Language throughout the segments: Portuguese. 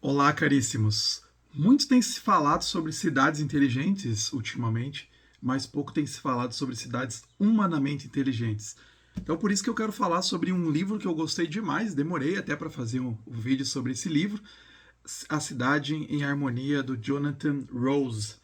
Olá, caríssimos. Muito tem se falado sobre cidades inteligentes ultimamente, mas pouco tem se falado sobre cidades humanamente inteligentes. Então, por isso que eu quero falar sobre um livro que eu gostei demais, demorei até para fazer um vídeo sobre esse livro, A Cidade em Harmonia, do Jonathan Rose.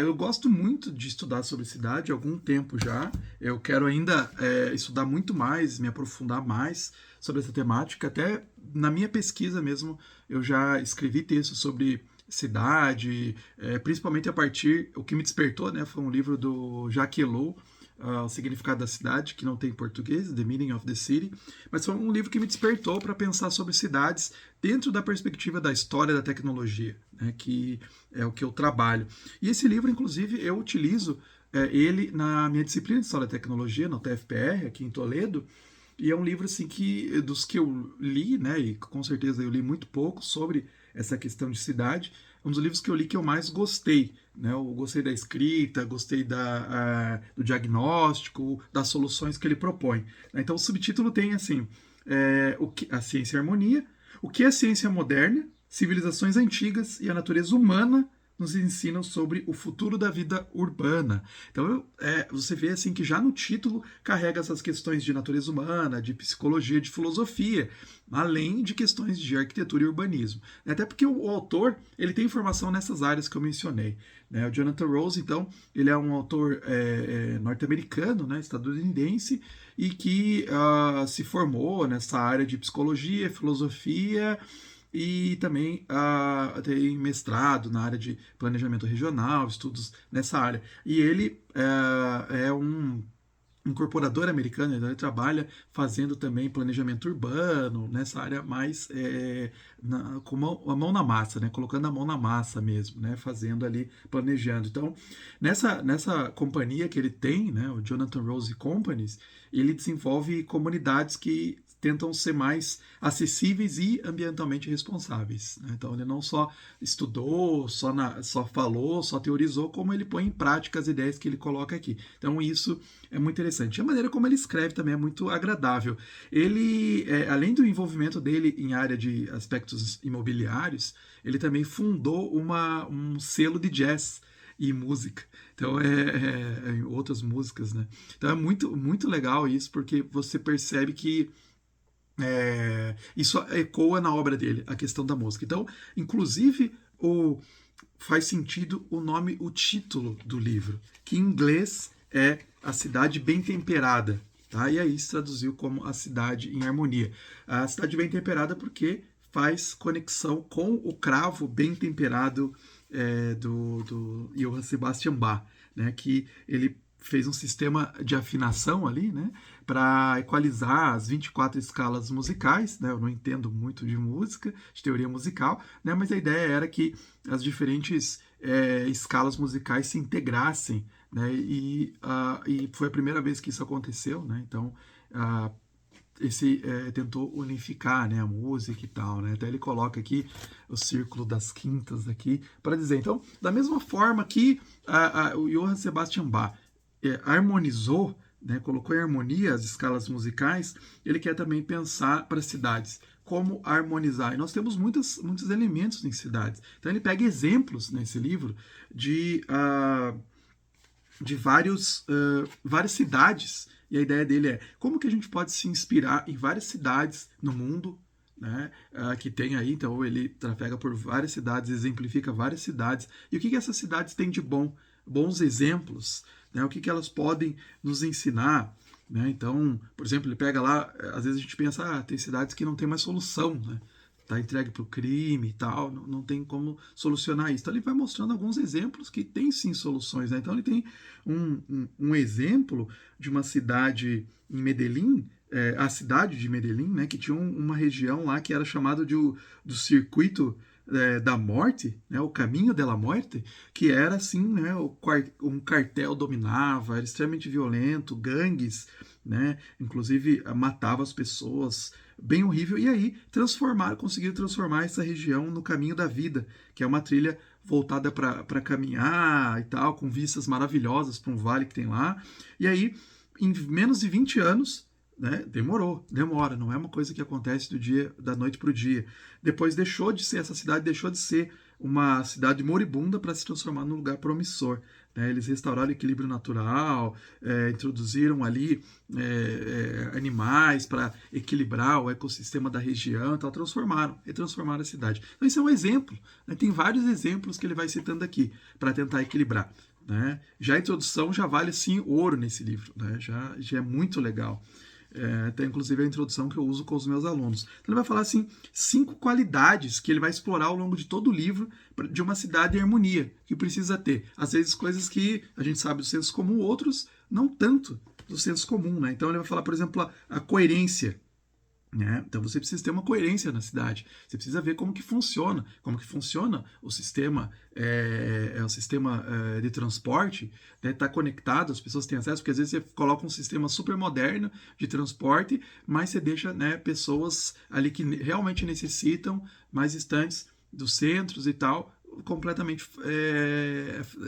Eu gosto muito de estudar sobre cidade há algum tempo já. Eu quero ainda estudar muito mais, me aprofundar mais sobre essa temática. Até na minha pesquisa mesmo, eu já escrevi textos sobre cidade, principalmente a partir. O que me despertou, né, foi um livro do Jacques Ellul, O Significado da Cidade, que não tem em português, The Meaning of the City, mas foi um livro que me despertou para pensar sobre cidades dentro da perspectiva da história da tecnologia, né, que é o que eu trabalho. E esse livro, inclusive, eu utilizo ele na minha disciplina de História da Tecnologia, no TFPR, aqui em Toledo, e é um livro assim que dos que eu li, né, e com certeza eu li muito pouco sobre essa questão de cidade, um dos livros que eu li que eu mais gostei, né? Eu gostei da escrita, gostei do diagnóstico, das soluções que ele propõe. Então o subtítulo tem assim, a ciência e a harmonia, o que é a ciência moderna, civilizações antigas e a natureza humana nos ensinam sobre o futuro da vida urbana. Então, você vê assim que já no título carrega essas questões de natureza humana, de psicologia, de filosofia, além de questões de arquitetura e urbanismo. Até porque o autor ele tem informação nessas áreas que eu mencionei. Né? O Jonathan Rose, então, ele é um autor norte-americano, né, estadunidense, e que se formou nessa área de psicologia, filosofia e também tem mestrado na área de planejamento regional, estudos nessa área. E ele é um incorporador americano, então ele trabalha fazendo também planejamento urbano, nessa área mais com a mão na massa, né? Colocando a mão na massa mesmo, né? Fazendo ali, planejando. Então, nessa companhia que ele tem, né? O Jonathan Rose Companies, ele desenvolve comunidades que tentam ser mais acessíveis e ambientalmente responsáveis. Né? Então ele não só estudou, só falou, só teorizou, como ele põe em prática as ideias que ele coloca aqui. Então isso é muito interessante. E a maneira como ele escreve também é muito agradável. Ele, além do envolvimento dele em área de aspectos imobiliários, ele também fundou um selo de jazz e música. Então outras músicas, né? Então é muito muito legal isso porque você percebe que isso ecoa na obra dele, a questão da música. Então, inclusive, faz sentido o nome, o título do livro, que em inglês é A Cidade Bem Temperada. Tá? E aí se traduziu como A Cidade em Harmonia. A Cidade Bem Temperada porque faz conexão com o cravo bem temperado do Johann Sebastian Bach, né? Que ele fez um sistema de afinação ali, né, para equalizar as 24 escalas musicais, né? Eu não entendo muito de música, de teoria musical, né, mas a ideia era que as diferentes escalas musicais se integrassem, né, e foi a primeira vez que isso aconteceu, né? Então uh, esse tentou unificar, né, a música e tal, né? Até ele coloca aqui o círculo das quintas aqui para dizer. Então, da mesma forma que o Johann Sebastian Bach harmonizou, né, colocou em harmonia as escalas musicais, ele quer também pensar para cidades como harmonizar. E nós temos muitos elementos em cidades. Então ele pega exemplos nesse livro de várias cidades. E a ideia dele é como que a gente pode se inspirar em várias cidades no mundo, né, que tem aí. Então ele trafega por várias cidades, exemplifica várias cidades. E o que essas cidades têm de bom? Bons exemplos, né, o que elas podem nos ensinar. Né? Então, por exemplo, ele pega lá, às vezes a gente pensa, tem cidades que não tem mais solução, né? Tá entregue para o crime e tal, não tem como solucionar isso. Então ele vai mostrando alguns exemplos que tem sim soluções. Né? Então ele tem um exemplo de uma cidade em Medellín, a cidade de Medellín, né, que tinha uma região lá que era chamada do circuito da morte, né, o caminho da morte, que era assim, né, um cartel dominava, era extremamente violento, gangues, né, inclusive matava as pessoas, bem horrível. E aí conseguiram transformar essa região no caminho da vida, que é uma trilha voltada para caminhar e tal, com vistas maravilhosas para um vale que tem lá. E aí, em menos de 20 anos, né? Demora, não é uma coisa que acontece da noite para o dia. Depois essa cidade deixou de ser uma cidade moribunda para se transformar num lugar promissor. Né? Eles restauraram o equilíbrio natural, introduziram ali animais para equilibrar o ecossistema da região, então retransformaram a cidade. Então isso é um exemplo, né? Tem vários exemplos que ele vai citando aqui para tentar equilibrar. Né? Já a introdução já vale assim ouro nesse livro, né? Já é muito legal. Até inclusive a introdução que eu uso com os meus alunos. Então ele vai falar assim 5 qualidades que ele vai explorar ao longo de todo o livro de uma cidade em harmonia que precisa ter. Às vezes coisas que a gente sabe do senso comum, outros não tanto do senso comum, né? Então ele vai falar, por exemplo, a coerência. Né? Então você precisa ter uma coerência na cidade. Você precisa ver como que funciona o sistema, o sistema de transporte, né? Tá conectado, as pessoas têm acesso, porque às vezes você coloca um sistema super moderno de transporte, mas você deixa, né, pessoas ali que realmente necessitam mais distantes dos centros e tal, completamente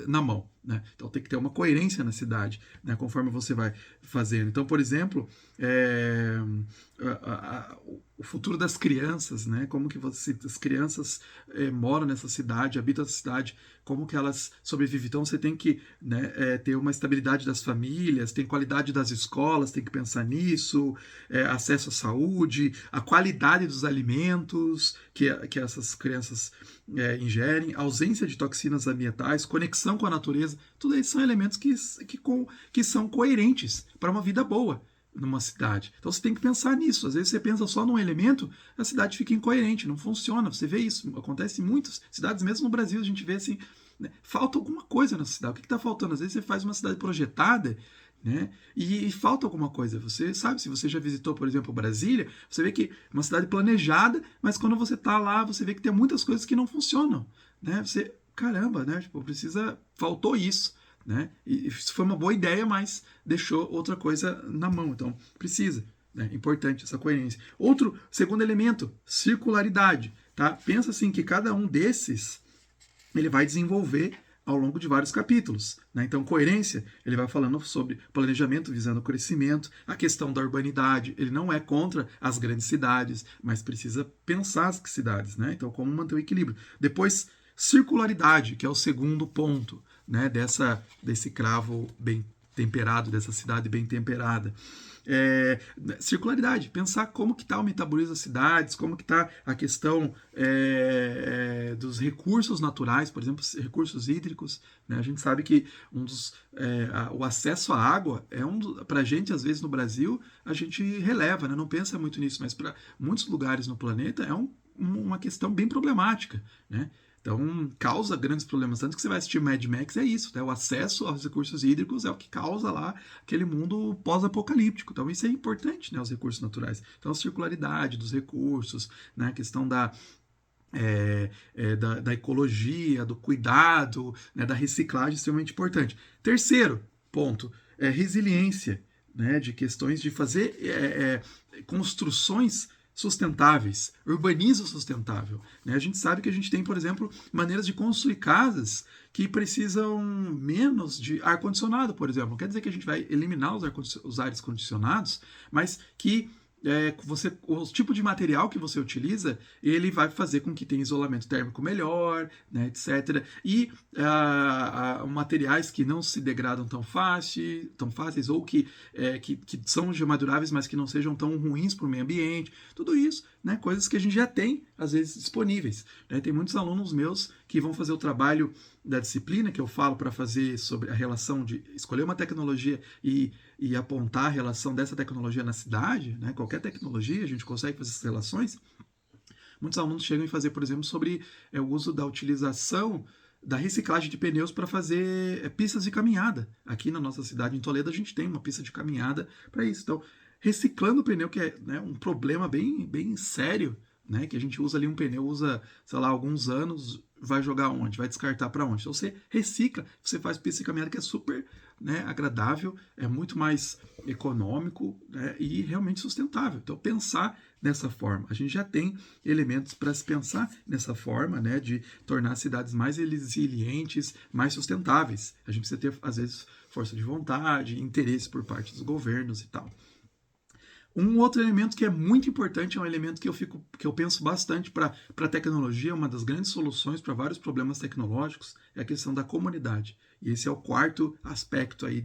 na mão. Né? Então tem que ter uma coerência na cidade, né, conforme você vai fazendo. Então, por exemplo, o futuro das crianças, né? Como que as crianças moram nessa cidade, habitam essa cidade, como que elas sobrevivem. Então você tem que, né, ter uma estabilidade das famílias, tem qualidade das escolas, tem que pensar nisso, acesso à saúde, a qualidade dos alimentos que essas crianças ingerem, ausência de toxinas ambientais, conexão com a natureza, tudo isso são elementos que são coerentes para uma vida boa numa cidade. Então você tem que pensar nisso. Às vezes você pensa só num elemento, a cidade fica incoerente, não funciona. Você vê isso, acontece em muitas cidades, mesmo no Brasil, a gente vê assim, né? Falta alguma coisa na cidade. O que está faltando? Às vezes você faz uma cidade projetada, né? E falta alguma coisa. Você sabe, se você já visitou, por exemplo, Brasília, você vê que é uma cidade planejada, mas quando você está lá, você vê que tem muitas coisas que não funcionam. Né? Você, caramba, né? Tipo, faltou isso. Né? E isso foi uma boa ideia, mas deixou outra coisa na mão. Então, precisa. Né? Importante essa coerência. Segundo elemento, circularidade. Tá? Pensa assim que cada um desses ele vai desenvolver ao longo de vários capítulos. Né? Então, coerência, ele vai falando sobre planejamento visando o crescimento, a questão da urbanidade, ele não é contra as grandes cidades, mas precisa pensar as cidades, né? Então, como manter o equilíbrio. Depois, circularidade, que é o segundo ponto, né, desse cravo bem temperado, dessa cidade bem temperada. Circularidade, pensar como que está o metabolismo das cidades, como que está a questão dos recursos naturais, por exemplo, recursos hídricos. Né? A gente sabe que o acesso à água para a gente, às vezes no Brasil, a gente releva, né? Não pensa muito nisso, mas para muitos lugares no planeta é uma questão bem problemática. Né? Então, causa grandes problemas. Tanto que você vai assistir Mad Max, é isso. Né? O acesso aos recursos hídricos é o que causa lá aquele mundo pós-apocalíptico. Então, isso é importante, né? Os recursos naturais. Então, a circularidade dos recursos, né? A questão da ecologia, do cuidado, né? Da reciclagem, é extremamente importante. Terceiro ponto, resiliência, né? De questões de fazer construções sustentáveis, urbanismo sustentável. Né? A gente sabe que a gente tem, por exemplo, maneiras de construir casas que precisam menos de ar-condicionado, por exemplo. Não quer dizer que a gente vai eliminar os ares condicionados, mas que o tipo de material que você utiliza, ele vai fazer com que tenha isolamento térmico melhor, né, etc. E materiais que não se degradam tão fáceis ou que são gemaduráveis, mas que não sejam tão ruins para o meio ambiente. Tudo isso, né, coisas que a gente já tem, às vezes, disponíveis. Né? Tem muitos alunos meus que vão fazer o trabalho da disciplina, que eu falo para fazer sobre a relação de escolher uma tecnologia e apontar a relação dessa tecnologia na cidade, né? Qualquer tecnologia, a gente consegue fazer essas relações. Muitos alunos chegam a fazer, por exemplo, sobre o uso da utilização da reciclagem de pneus para fazer pistas de caminhada. Aqui na nossa cidade, em Toledo, a gente tem uma pista de caminhada para isso. Então, reciclando o pneu, que é, né, um problema bem, bem sério, né, que a gente usa ali um pneu, usa, sei lá, alguns anos, vai jogar onde? Vai descartar para onde? Então você recicla, você faz pista de caminhada que é super, né, agradável, é muito mais econômico, né, e realmente sustentável. Então pensar dessa forma, a gente já tem elementos para se pensar nessa forma, né, de tornar as cidades mais resilientes, mais sustentáveis. A gente precisa ter, às vezes, força de vontade, interesse por parte dos governos e tal. Um outro elemento que é muito importante, é um elemento que eu penso bastante para a tecnologia, uma das grandes soluções para vários problemas tecnológicos, é a questão da comunidade. E esse é o quarto aspecto aí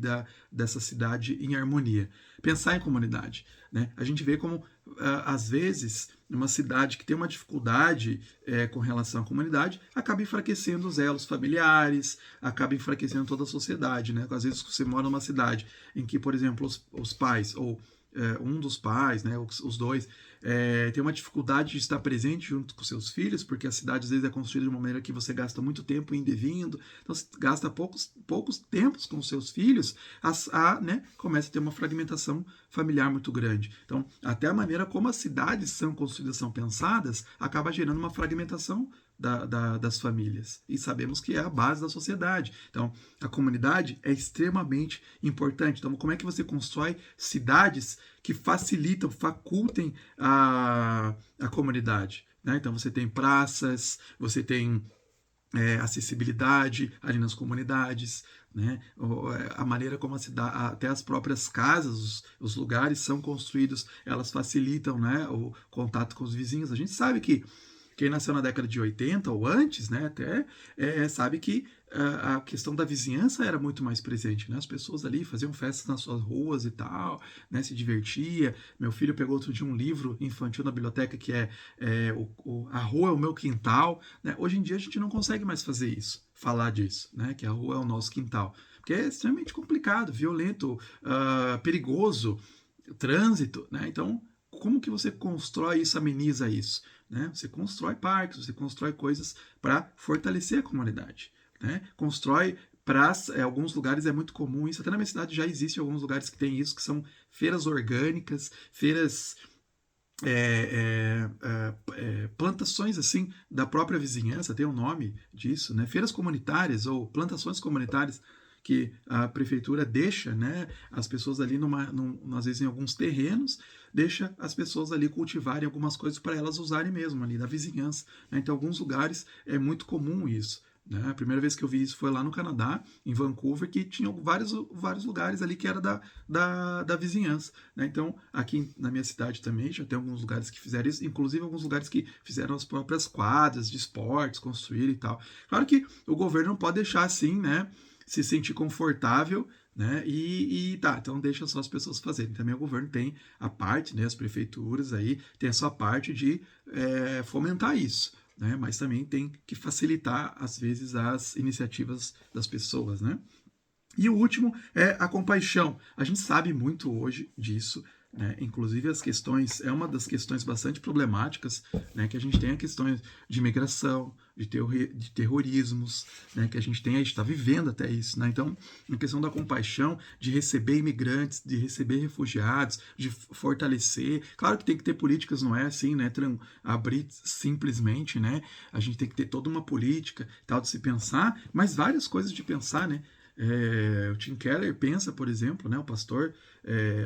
dessa cidade em harmonia. Pensar em comunidade. Né? A gente vê como, às vezes, uma cidade que tem uma dificuldade com relação à comunidade, acaba enfraquecendo os elos familiares, acaba enfraquecendo toda a sociedade. Né? Às vezes você mora numa cidade em que, por exemplo, os pais, ou um dos pais, né, os dois, tem uma dificuldade de estar presente junto com seus filhos, porque a cidade às vezes é construída de uma maneira que você gasta muito tempo indo e vindo, então você gasta poucos tempos com os seus filhos, né, começa a ter uma fragmentação familiar muito grande. Então, até a maneira como as cidades são construídas, são pensadas, acaba gerando uma fragmentação das famílias. E sabemos que é a base da sociedade. Então, a comunidade é extremamente importante. Então, como é que você constrói cidades que facilitam, facultem a comunidade? Né? Então, você tem praças, você tem acessibilidade ali nas comunidades, né? A maneira como até as próprias casas, os lugares são construídos, elas facilitam, né, o contato com os vizinhos. A gente sabe que quem nasceu na década de 80 ou antes, né, até sabe que a questão da vizinhança era muito mais presente, né? As pessoas ali faziam festas nas suas ruas e tal, né, se divertia. Meu filho pegou outro dia um livro infantil na biblioteca que A Rua é o Meu Quintal, né? Hoje em dia a gente não consegue mais fazer isso, falar disso, né, que a rua é o nosso quintal, porque é extremamente complicado, violento, perigoso, trânsito, né? Então, como que você constrói isso, ameniza isso? Né? Você constrói parques, você constrói coisas para fortalecer a comunidade. Né? Constrói praças, alguns lugares é muito comum isso, até na minha cidade já existe alguns lugares que tem isso, que são feiras orgânicas, feiras plantações assim da própria vizinhança, tem um nome disso, né? Feiras comunitárias ou plantações comunitárias que a prefeitura deixa, né, as pessoas ali às vezes em alguns terrenos, deixa as pessoas ali cultivarem algumas coisas para elas usarem mesmo ali da vizinhança. Né? Então, em alguns lugares é muito comum isso. Né? A primeira vez que eu vi isso foi lá no Canadá, em Vancouver, que tinha vários lugares ali que era da vizinhança. Né? Então, aqui na minha cidade também já tem alguns lugares que fizeram isso, inclusive alguns lugares que fizeram as próprias quadras de esportes, construir e tal. Claro que o governo não pode deixar assim, né, se sentir confortável, né? Tá, então deixa só as pessoas fazerem. Também o governo tem a parte, né? As prefeituras aí tem a sua parte de fomentar isso, né? Mas também tem que facilitar, às vezes, as iniciativas das pessoas, né? E o último é a compaixão. A gente sabe muito hoje disso, né? Inclusive as questões, é uma das questões bastante problemáticas, né? Que a gente tem a questão de migração, de terrorismos, né? Que a gente está vivendo até isso, né? Então, a questão da compaixão, de receber imigrantes, de receber refugiados, de fortalecer. Claro que tem que ter políticas, não é assim, né? Abrir simplesmente, né? A gente tem que ter toda uma política, tal, de se pensar, mas várias coisas de pensar, né? O Tim Keller pensa, por exemplo, né, o pastor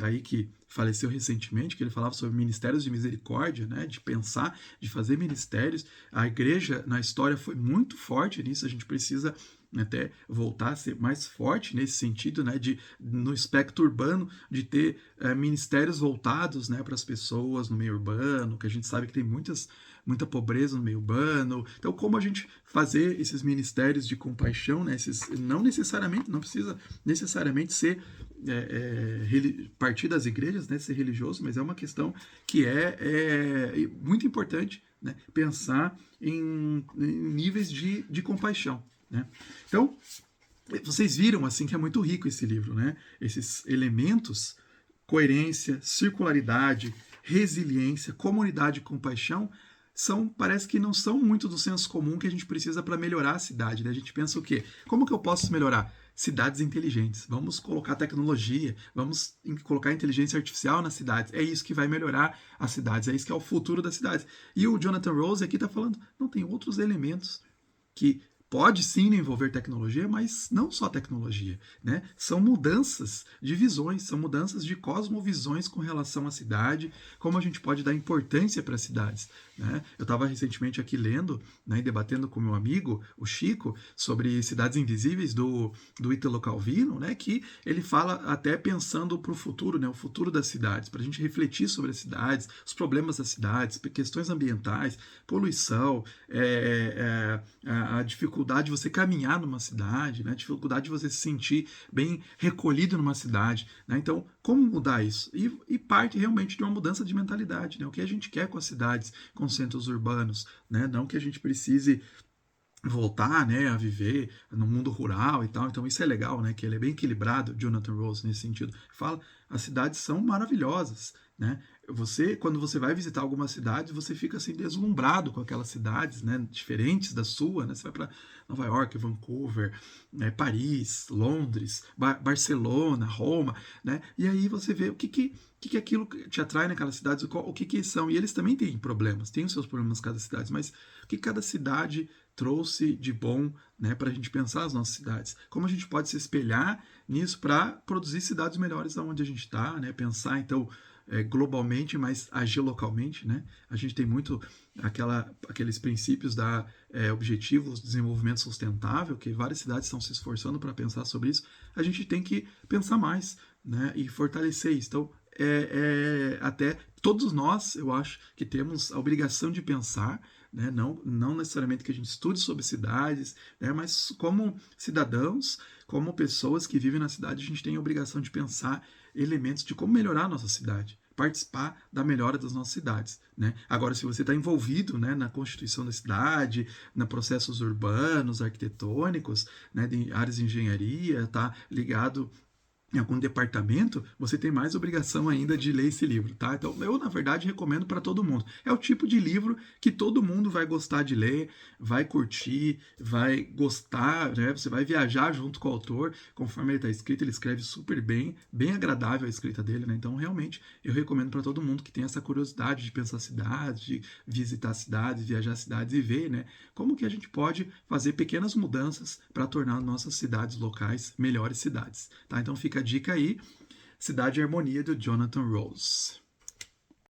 aí que faleceu recentemente, que ele falava sobre ministérios de misericórdia, né, de pensar, de fazer ministérios. A igreja na história foi muito forte nisso, a gente precisa até voltar a ser mais forte nesse sentido, né, no espectro urbano, de ter ministérios voltados, né, para as pessoas no meio urbano, que a gente sabe que tem muita pobreza no meio urbano. Então, como a gente fazer esses ministérios de compaixão, né, não precisa necessariamente ser partir das igrejas, né, ser religioso, mas é uma questão que é muito importante, né, pensar em níveis de compaixão. Né? Então, vocês viram assim que é muito rico esse livro, né? Esses elementos, coerência, circularidade, resiliência, comunidade e compaixão, parece que não são muito do senso comum que a gente precisa para melhorar a cidade. Né? A gente pensa o quê? Como que eu posso melhorar? Cidades inteligentes. Vamos colocar tecnologia, vamos colocar inteligência artificial nas cidades. É isso que vai melhorar as cidades, é isso que é o futuro das cidades. E o Jonathan Rose aqui está falando, não, tem outros elementos que pode sim envolver tecnologia, mas não só tecnologia. Né? São mudanças de visões, são mudanças de cosmovisões com relação à cidade, como a gente pode dar importância para as cidades. né? Eu estava recentemente aqui lendo, né, e debatendo com meu amigo, o Chico, sobre Cidades Invisíveis do Ítalo Calvino, né, que ele fala até pensando para o futuro, né, o futuro das cidades, para a gente refletir sobre as cidades, os problemas das cidades, questões ambientais, poluição, a dificuldade de você caminhar numa cidade, né, a dificuldade de você se sentir bem recolhido numa cidade, né? Então, como mudar isso? E parte realmente de uma mudança de mentalidade, né? O que a gente quer com as cidades, com os centros urbanos, né? Não que a gente precise voltar, né, a viver no mundo rural e tal. Então isso é legal, né, que ele é bem equilibrado, Jonathan Rose, nesse sentido. Fala, as cidades são maravilhosas, né? Quando você vai visitar algumas cidades, você fica assim deslumbrado com aquelas cidades, né, diferentes da sua, né? Você vai para Nova York, Vancouver, né, Paris, Londres, Barcelona, Roma, né? E aí você vê o que aquilo te atrai naquelas cidades, o que são. E eles também têm problemas, têm os seus problemas cada cidade, mas o que cada cidade trouxe de bom, né, para a gente pensar as nossas cidades. Como a gente pode se espelhar nisso para produzir cidades melhores onde a gente está, né? Pensar, então, globalmente, mas agir localmente, né? A gente tem muito aqueles princípios da Objetivos de Desenvolvimento Sustentável, que várias cidades estão se esforçando para pensar sobre isso. A gente tem que pensar mais, né, e fortalecer isso. Então, até todos nós, eu acho, que temos a obrigação de pensar, né, não necessariamente que a gente estude sobre cidades, né, mas como cidadãos, como pessoas que vivem na cidade, a gente tem a obrigação de pensar elementos de como melhorar a nossa cidade, participar da melhora das nossas cidades, né? Agora, se você está envolvido, né, na constituição da cidade, na processos urbanos, arquitetônicos, né, de áreas de engenharia, está ligado em algum departamento, você tem mais obrigação ainda de ler esse livro, tá? Então, eu, na verdade, recomendo para todo mundo. É o tipo de livro que todo mundo vai gostar de ler, vai curtir, vai gostar, né? Você vai viajar junto com o autor, conforme ele está escrito, ele escreve super bem, bem agradável a escrita dele, né? Então, realmente, eu recomendo para todo mundo que tem essa curiosidade de pensar cidades, de visitar cidades, viajar cidades e ver, né, como que a gente pode fazer pequenas mudanças para tornar nossas cidades locais melhores cidades, tá? Então, fica a dica aí, Cidade e Harmonia, do Jonathan Rose.